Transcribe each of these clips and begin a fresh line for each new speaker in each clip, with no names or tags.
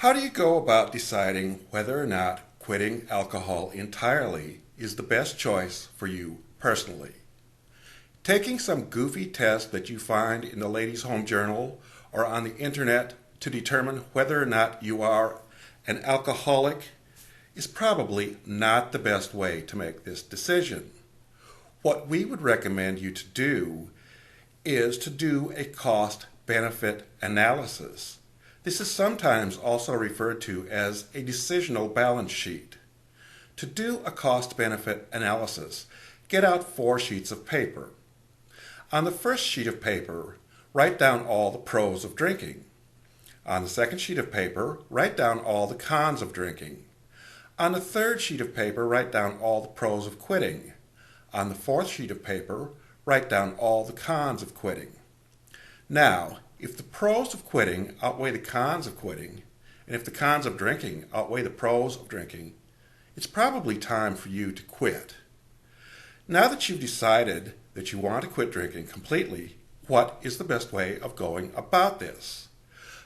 How do you go about deciding whether or not quitting alcohol entirely is the best choice for you personally? Taking some goofy test that you find in the Ladies' Home Journal or on the internet to determine whether or not you are an alcoholic is probably not the best way to make this decision. What we would recommend you to do is to do a cost-benefit analysis. This is sometimes also referred to as a decisional balance sheet. To do a cost-benefit analysis, get out 4 sheets of paper. On the first sheet of paper, write down all the pros of drinking. On the second sheet of paper, write down all the cons of drinking. On the third sheet of paper, write down all the pros of quitting. On the fourth sheet of paper, write down all the cons of quitting. Now, if the pros of quitting outweigh the cons of quitting, and if the cons of drinking outweigh the pros of drinking, it's probably time for you to quit. Now that you've decided that you want to quit drinking completely, what is the best way of going about this?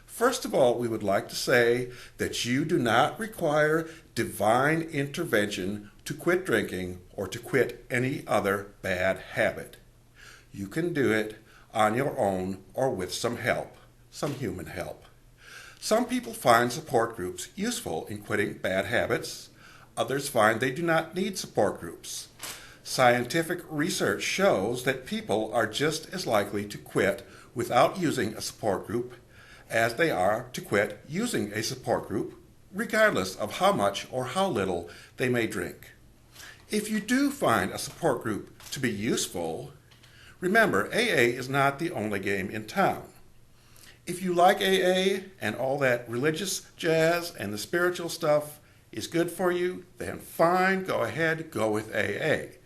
First of all, we would like to say that you do not require divine intervention to quit drinking or to quit any other bad habit. You can do it on your own or with some help, some human help. Some people find support groups useful in quitting bad habits. Others find they do not need support groups. Scientific research shows that people are just as likely to quit without using a support group as they are to quit using a support group, regardless of how much or how little they may drink. If you do find a support group to be useful, remember, AA is not the only game in town. If you like AA and all that religious jazz and the spiritual stuff is good for you, then fine, go ahead, go with AA.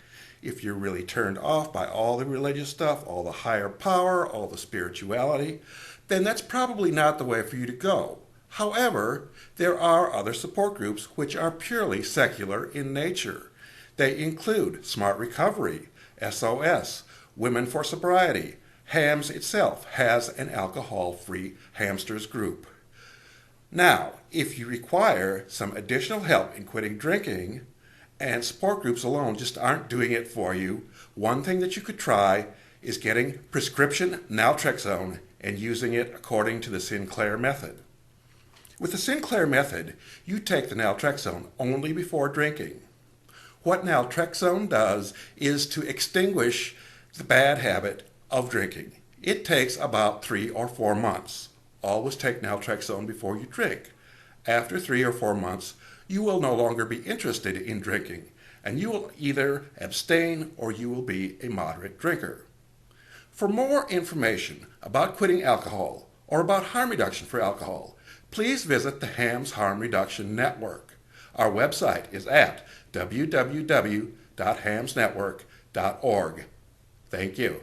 If you're really turned off by all the religious stuff, all the higher power, all the spirituality, then that's probably not the way for you to go. However, there are other support groups which are purely secular in nature. They include Smart Recovery, SOS, Women for Sobriety. HAMS itself has an alcohol-free hamsters group. Now, if you require some additional help in quitting drinking, and support groups alone just aren't doing it for you, one thing that you could try is getting prescription Naltrexone and using it according to the Sinclair method. With the Sinclair method, you take the Naltrexone only before drinking. What Naltrexone does is to extinguish the bad habit of drinking. It takes about 3 or 4 months. Always take Naltrexone before you drink. After 3 or 4 months, you will no longer be interested in drinking, and you will either abstain or you will be a moderate drinker. For more information about quitting alcohol or about harm reduction for alcohol, please visit the HAMS Harm Reduction Network. Our website is at www.hamsnetwork.org. Thank you.